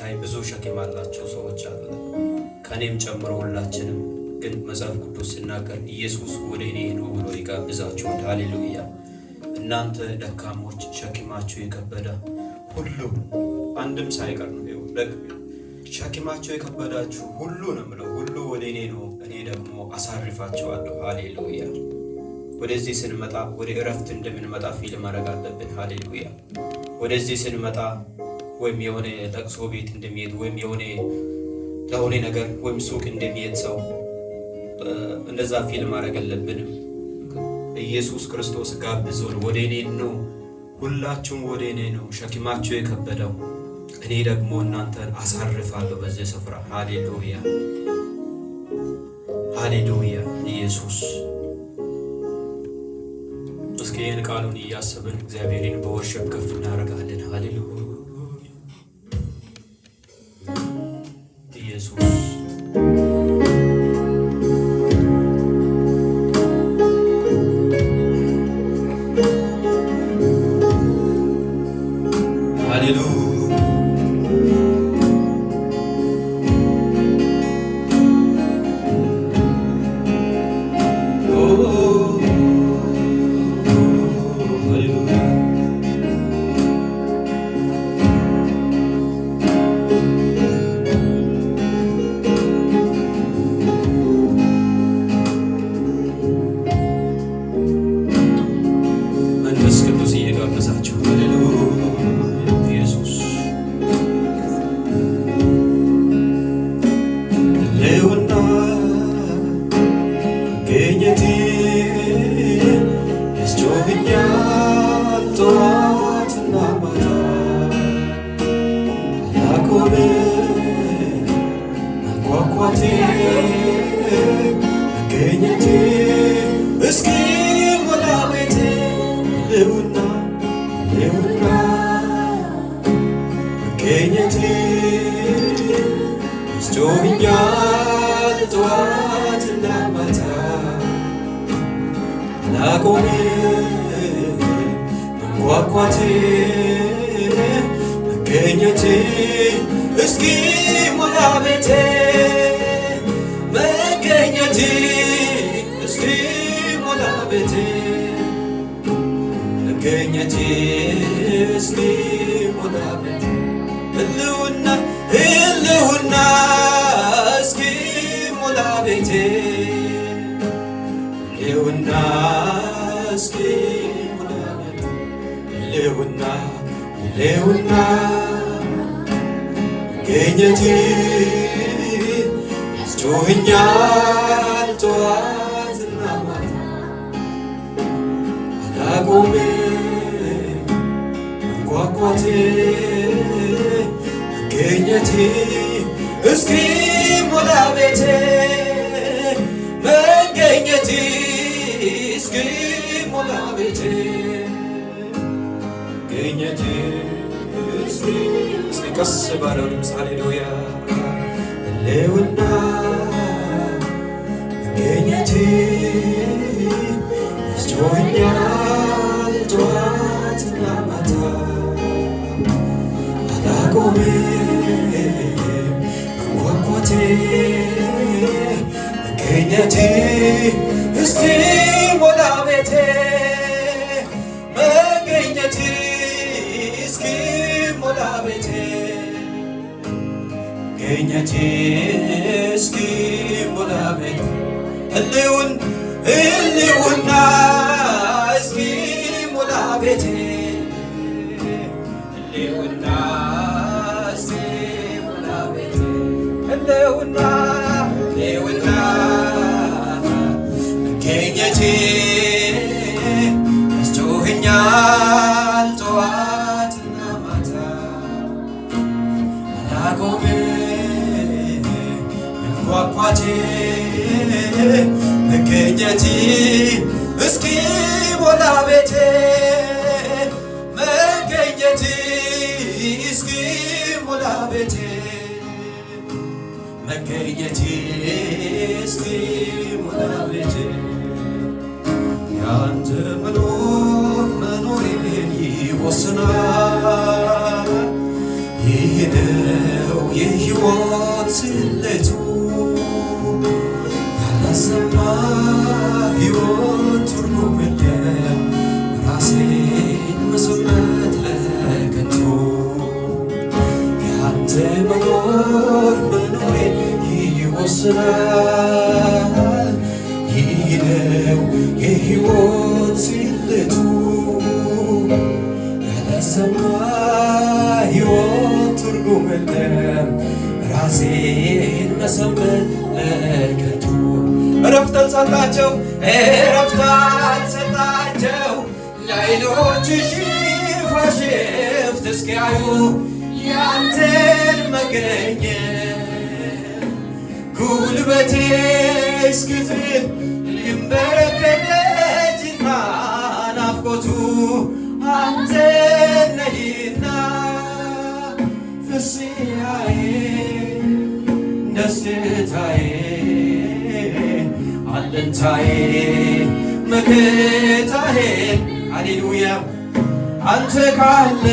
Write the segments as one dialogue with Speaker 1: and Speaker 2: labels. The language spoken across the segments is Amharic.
Speaker 1: ሲታይ ብዙ ሸክም ያላቸው ሰዎች አሉ፣ ከኔም ጨምሮ ሁላችንም። ግን መጽሐፍ ቅዱስ ሲናገር ኢየሱስ ወደ እኔ ኑ ብሎ ይጋብዛችኋል። ሃሌሉያ! እናንተ ደካሞች ሸክማችሁ የከበደ ሁሉ አንድም ሳይቀር ነው። ሸክማችሁ የከበዳችሁ ሁሉ ነው ብለው ሁሉ ወደ እኔ ነው፣ እኔ ደግሞ አሳርፋችኋለሁ። ሃሌሉያ! ወደዚህ ስንመጣ ወደ እረፍት እንደምንመጣ ፊል ማድረግ አለብን። ሃሌሉያ! ወደዚህ ስንመጣ ወይም የሆነ ለቅሶ ቤት እንደሚሄድ ወይም ለሆነ ነገር ወይም ሱቅ እንደሚሄድ ሰው እንደዛ ፊል ማድረግ አለብንም። ኢየሱስ ክርስቶስ ጋብዞን ወደ እኔ ነው፣ ሁላችሁም ወደ እኔ ነው ሸክማችሁ የከበደው፣ እኔ ደግሞ እናንተን አሳርፋለሁ በዚህ ስፍራ። ሃሌሉያ! ሃሌሉያ! ኢየሱስ እስኪ ይህን ቃሉን እያሰብን እግዚአብሔርን በወርሽፕ ከፍ እናደርጋለን። ሃሌሉያ! ኢየሱስ መገኘቴ እስኪ ሞላ ቤቴ መገኘቴ እስኪ ሞላ ቤቴ መገኘቴ እስኪ ሞላ ቤቴ ህልውና እስኪ ሞላ ቤቴ ህልውና እስኪ ሞላ ቤቴ ህልውና መገኘቴ ያስጮኸኛል ጠዋትና ማታ አላቆምም መንኳኳቴ መገኘቴ እስኪ ሞላ ቤቴ መገኘቴ እስኪ ሞላ ቤቴ መገኘቴ እስኪ ቀስ ባለው ድምፅ ሃሌሉያ ህልውና መገኘቴ ያስጮኸኛል ጠዋትና ማታ አላቆምም መንኳኳቴ መገኘቴ እስኪ ሞላ ቤቴ መገኘቴ እስኪ ሞላ ቤቴ መገኘቴ እስኪ ሞላ ቤቴ ህልውና እስኪ ሞላ ቤቴ ህልውና እስኪ ሞላ ቤቴ ህልውና መገኘቴ ያስጮኸኛል ጠዋትና ማታ አላቆምም መንኳኳቴ መገኘቴ እስኪ ሞላ ቤቴ መገኘቴ እስኪ ሞላ ቤቴ መገኘቴ እስኪ ሞላ ቤቴ ያንተ መኖሬን ይወስናል። ይህ ነው የሕይወት ስሌቱ ያላሰማ ሕይወት ትርጉም የለም ራሴን መሰመት ለከንቱ ያንተ መኖር መኖሬን ይወስናል። ይህ ነው የሕይወት ስሌቱ ያላሰማ ሕይወት ትርጉም የለም ራሴን መሰመት ለከንቱ እረፍት አልሰጣቸው ለዓይኖች ሽፋሽፍት እስኪያዩ ያንተን መገኘት ጉልበቴ እስክዝል ይንበረከክ ደጅህ ናፍቆቱ አንተ ነህና ፍስሐዬ ደስታዬ አለኝታዬ መከታዬ ሃሌሉያ አንተ ካለ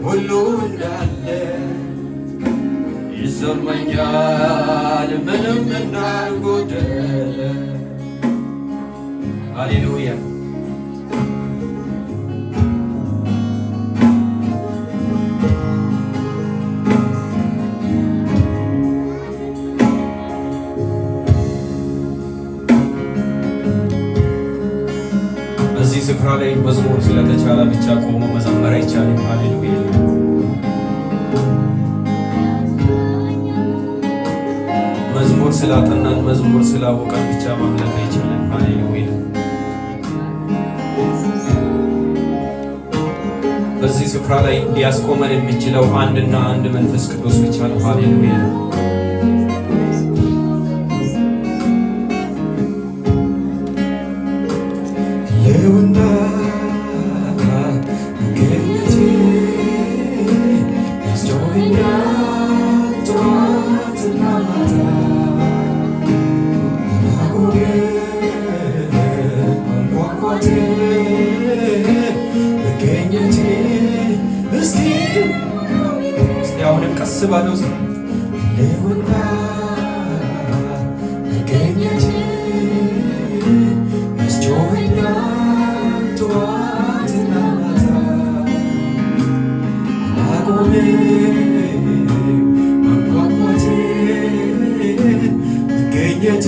Speaker 1: ሁሉ እንዳለ ይሰማኛል ምንም እንዳልጎደለ ሃሌሉያ በዚህ ስፍራ ላይ መዝሙር ስለተቻለ ብቻ ቆሞ መዘመር አይቻልም። ሃሌሉያ መዝሙር ስላጠናን መዝሙር ስላወቀን ብቻ ማምለክ አይቻልም። ሃሌሉያ በዚህ ስፍራ ላይ ሊያስቆመን የሚችለው አንድና አንድ መንፈስ ቅዱስ ብቻ ነው። ሃሌሉያ ሕልውና መገኘቴ ያስጮኸኛል ጠዋትና ማታ የማቆሜ መንኳኳቴ መገኘቴ እስቲ አሁንም ቀስ ባለው ሕልውና መገኘቴ ያስጮኸኛል ጠዋትና ማታ ማቆሜ መንኳኳቴ መገኘቴ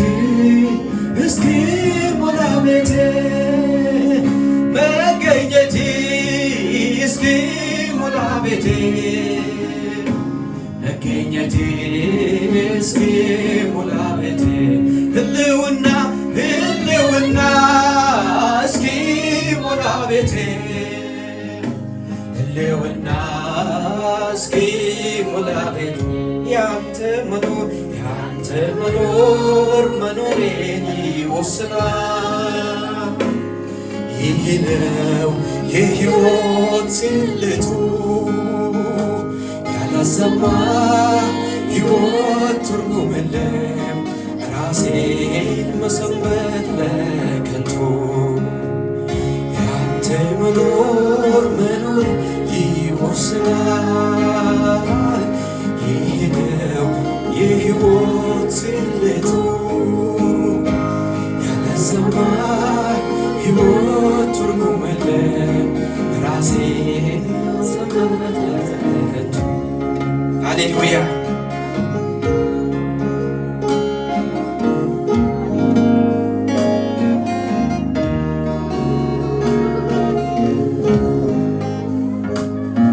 Speaker 1: እስኪሞላ ቤቴ መገኘቴ እስኪሞላ ቤቴ መገኘቴ እስኪሞላ ቤቴ ሕልውና እስኪሞላ ቤቴ ሕልውና እስኪሞላ ቤቴ ያንተ መኖር መኖሬን ይወስናል። ይህ ነው የሕይወት ስሌቱ ያላሰማ ሕይወት ትርጉም የለም ራሴን መሰመት ለከንቱ ያንተ መኖር ይወስናል። ይህ ነው የሕይወት ስሌቱ ያላሰማ ሕይወት ትርጉም የለም ራሴን መሰመት ለከንቱ ሃሌሉያ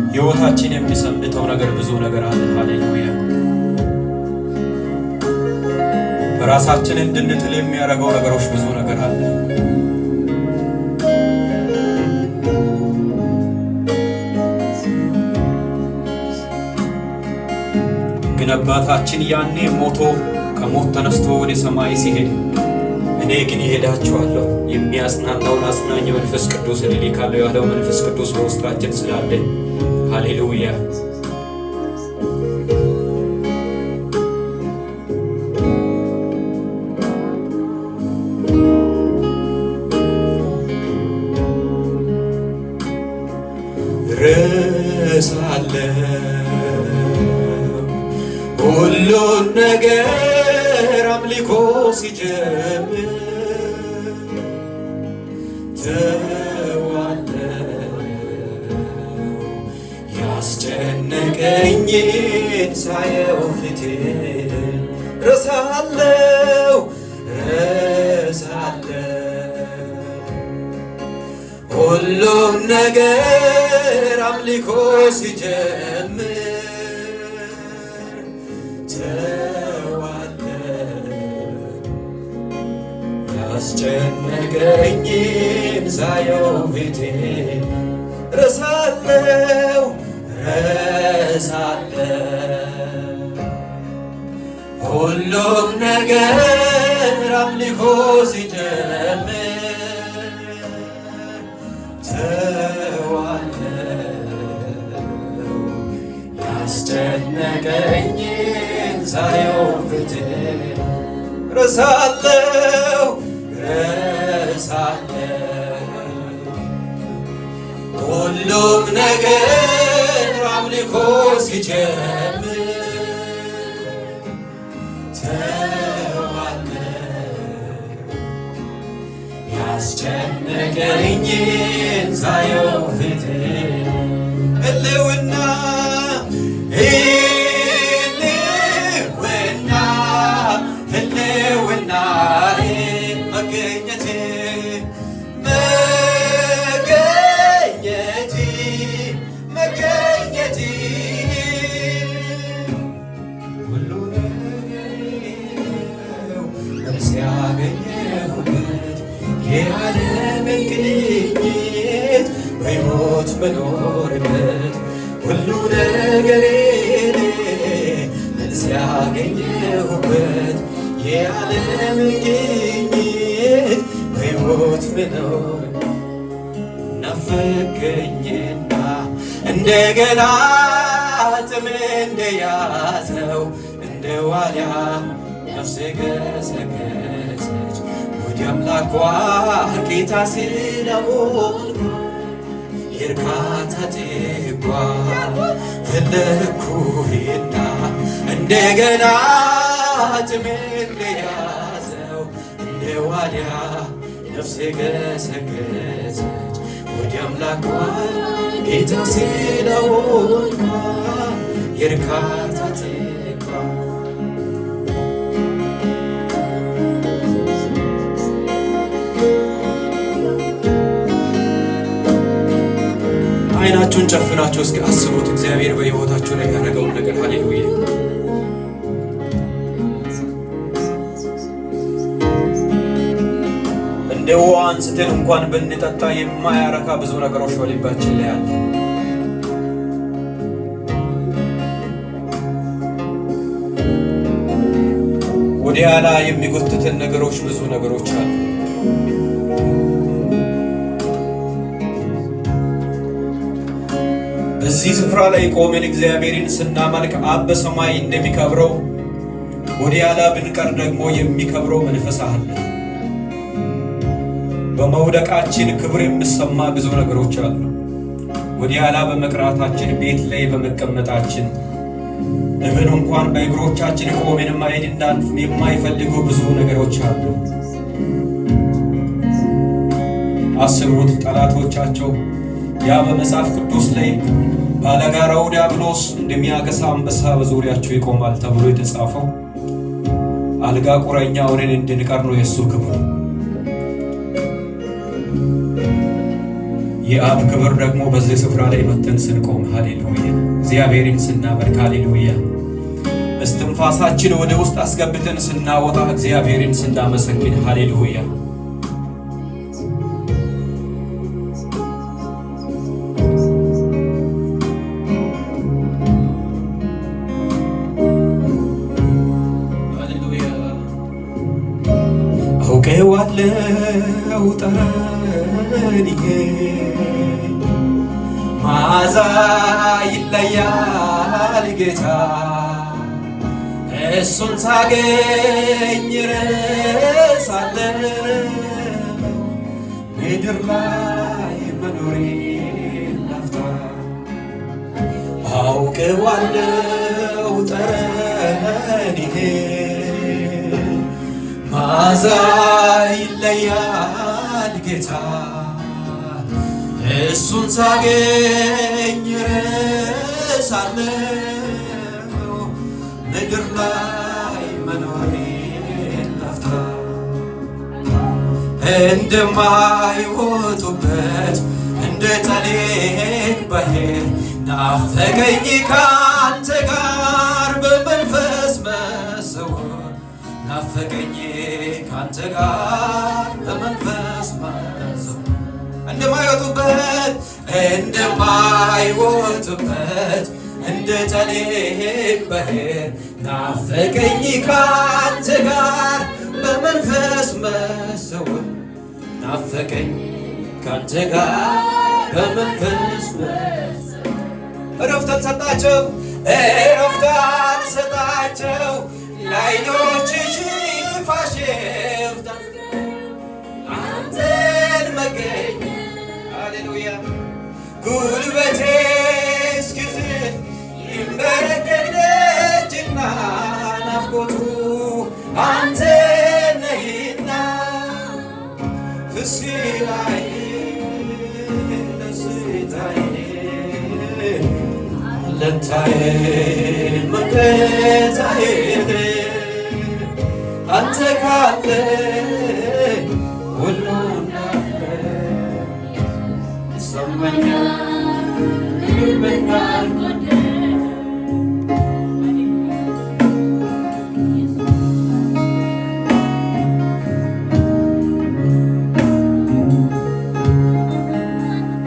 Speaker 1: ሕይወታችን የሚሰንብተው ነገር ብዙ ነገር አለ። ሃሌሉያ በራሳችን እንድንጥል የሚያደርገው ነገሮች ብዙ ነገር አለ። ግን አባታችን ያኔ ሞቶ ከሞት ተነስቶ ወደ ሰማይ ሲሄድ እኔ ግን ይሄዳችኋለሁ የሚያጽናናውን አጽናኝ መንፈስ ቅዱስ እልካለሁ ያለው መንፈስ ቅዱስ በውስጣችን ስላለ ሃሌሉያ ረሳለሁ ሁሉን ነገር አምልኮ ሲጀምር ተዋለው ያስጨነቀኝን ሳየው ፊቴን ረሳለው ሁሉን ነገር አምልኮ ሲጀምር ያስጨነቀኝን ሳየው ፊቴን ረሳለው ሁሉም ነገር አምልኮ ሲጀምር ተዋለው ያስጨነቀኝን ሳየው ፊቴን ረሳለው ሁሉም ነገር አምልኮ ሲጀምር ተዋለው ያስጨነቀኝን ሳየው ፊቴን ህልውና በሕይወት መኖርበት ሁሉ ነገሬን መልስ ያገኘሁበት የዓለም ግኝት በሕይወት መኖር ናፈቀኝና እንደገና ጥም እንደያዘው እንደ ዋልያ ነፍሴ ገሰገሰች ወደ አምላኳ ጌታ ስለሆንኩ የእርካታ ጥጓ ፈለግኩና እንደገና ጥም እንደያዘው እንደ ዋልያ ነፍሴ ገሰገሰች ወደ አምላኳ ጌታ ስለሆንኩ የእርካታ ጥጓ አይናችሁን ጨፍናችሁ እስኪ አስቡት እግዚአብሔር በሕይወታችሁ ላይ ያደረገውን ነገር። ሃሌሉያ! እንደ ውሃ አንስተን እንኳን ብንጠጣ የማያረካ ብዙ ነገሮች በልባችን ላይ አሉ። ወደ ኋላ የሚጎትተን ነገሮች ብዙ ነገሮች አሉ። በዚህ ስፍራ ላይ ቆመን እግዚአብሔርን ስናመልክ አብ በሰማይ እንደሚከብረው ወደ ኋላ ብንቀር ደግሞ የሚከብረው መንፈስ አለ። በመውደቃችን ክብር የሚሰማ ብዙ ነገሮች አሉ። ወደ ኋላ በመቅራታችን፣ ቤት ላይ በመቀመጣችን፣ እብን እንኳን በእግሮቻችን ቆመን ማየት የማይፈልጉ ብዙ ነገሮች አሉ። አስቡት ጠላቶቻቸው ያ በመጽሐፍ ቅዱስ ላይ ባለጋራው ዲያብሎስ እንደሚያገሳ አንበሳ በዙሪያቸው ይቆማል ተብሎ የተጻፈው አልጋ ቁረኛ ሆነን እንድንቀር ነው የእሱ ክብር። የአብ ክብር ደግሞ በዚህ ስፍራ ላይ መተን ስንቆም ሃሌሉያ፣ እግዚአብሔርን ስናመልክ ሃሌሉያ፣ እስትንፋሳችን ወደ ውስጥ አስገብተን ስናወጣ እግዚአብሔርን ስናመሰግን ሃሌሉያ። አውቀዋለሁ ጠረንዬ መዓዛ ይለያል ጌታ እሱን ሳገኝ ረሳለሁ ምድር ላይ መኖሬን ላፍታ አውቀዋለሁ ጠረንዬ መዓዛ ይለያል ጌታ እሱን ሳገኝ ረሳለሁ ምድር ላይ መኖሬን ላፍታ እንደማይወጡበት እንደ ጠሌቅ ባሕር ናፈቀኝ ካንተ ጋር በመንፈስ መሰወር ናፈቀኝ ካንተ ጋር በመንፈስ መሰወር እንደማይወጡበት እንደ ጠሌቅ ባሕር ናፈቀኝ ካንተ ጋር በመንፈስ መሰወር ናፈቀኝ ካንተ ጋር በመንፈስ መሰወር እረፍት አልሰጣቸው ለዓይኖችሽ ሽፋሽፍት አንተን መገኘት ሃሌሉያ ጉልበቴ እስኪዝል ይንበረከክ ደጅና ናፍቆቱ አንተ ነህና ፍስሐዬ ደስታዬ አለኝታዬ መከታዬ አንተ ካለ ሁሉ እንዳለ ይሰማኛል ይልመኛል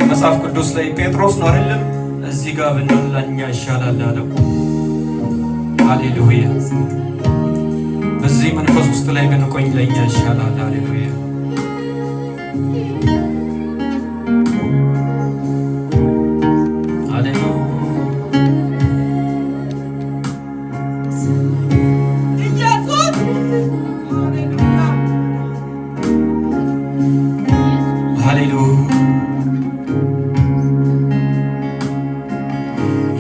Speaker 1: መጽሐፍ ቅዱስ ላይ ጴጥሮስ ነው አይደለም እዚህ ጋር ብንሆን ለእኛ ይሻላል አለው። ሃሌሉያ በዚህ መንፈስ ውስጥ ላይ ብንቆይ ለእኛ ይሻላል። ሃሌሉያ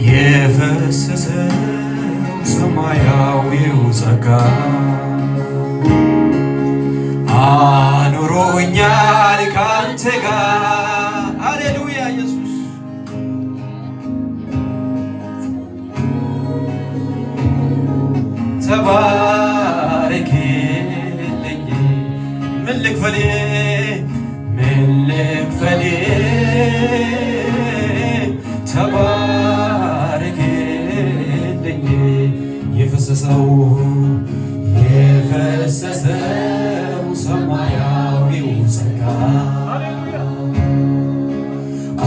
Speaker 1: የፈሰሰው ሰማያዊው ጸጋ አኑሮኛል ካንተ ጋር ሃሌሉያ ኢየሱስ ተባረክልኝ ምን ልክፈል ተባረክልኝ የፈሰሰው ሰማያዊው ጸጋ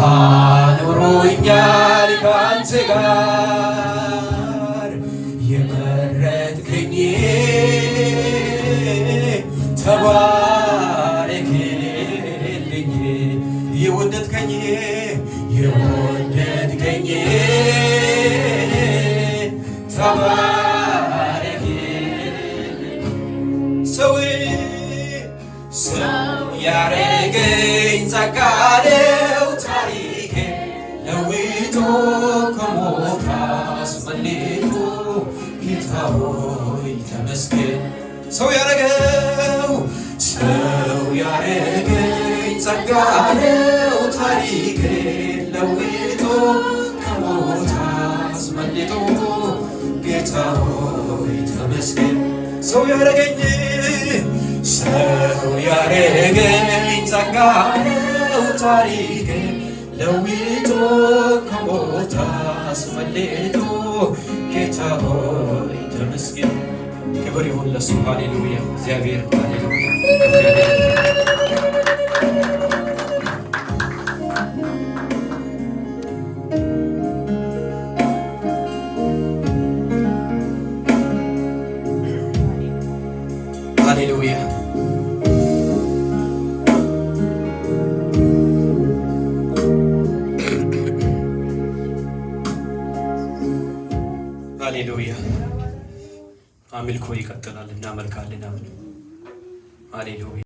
Speaker 1: አኑሮኛል ካንተ ጋር የመረጥከኝ ተባረክልኝ የወደድከኝ ሰው ያረገኝ ጸጋ ነው ታሪኬ ለውጦ ከሞት አስመልጦ ጌታ ሆይ ተመስገን። ሰው ያረገኝ ጸጋ ነው ታሪኬ ለውጦ ከሞት አስመልጦ ጌታ ሆይ ተመስገን። ሰው ያረገኝ ጸጋ ነው ታሪኬ ለውጦ ከሞት አስመልጦ ጌታ ሆይ ተመስገን። ክብር ይሁን ለሱ። ሃሌሉያ እግዚአብሔር ሃሌሉያ ሃሌሉያ ሃሌሉያ። አምልኮ ይቀጥላል። እናመልካለን። ሃሌሉያ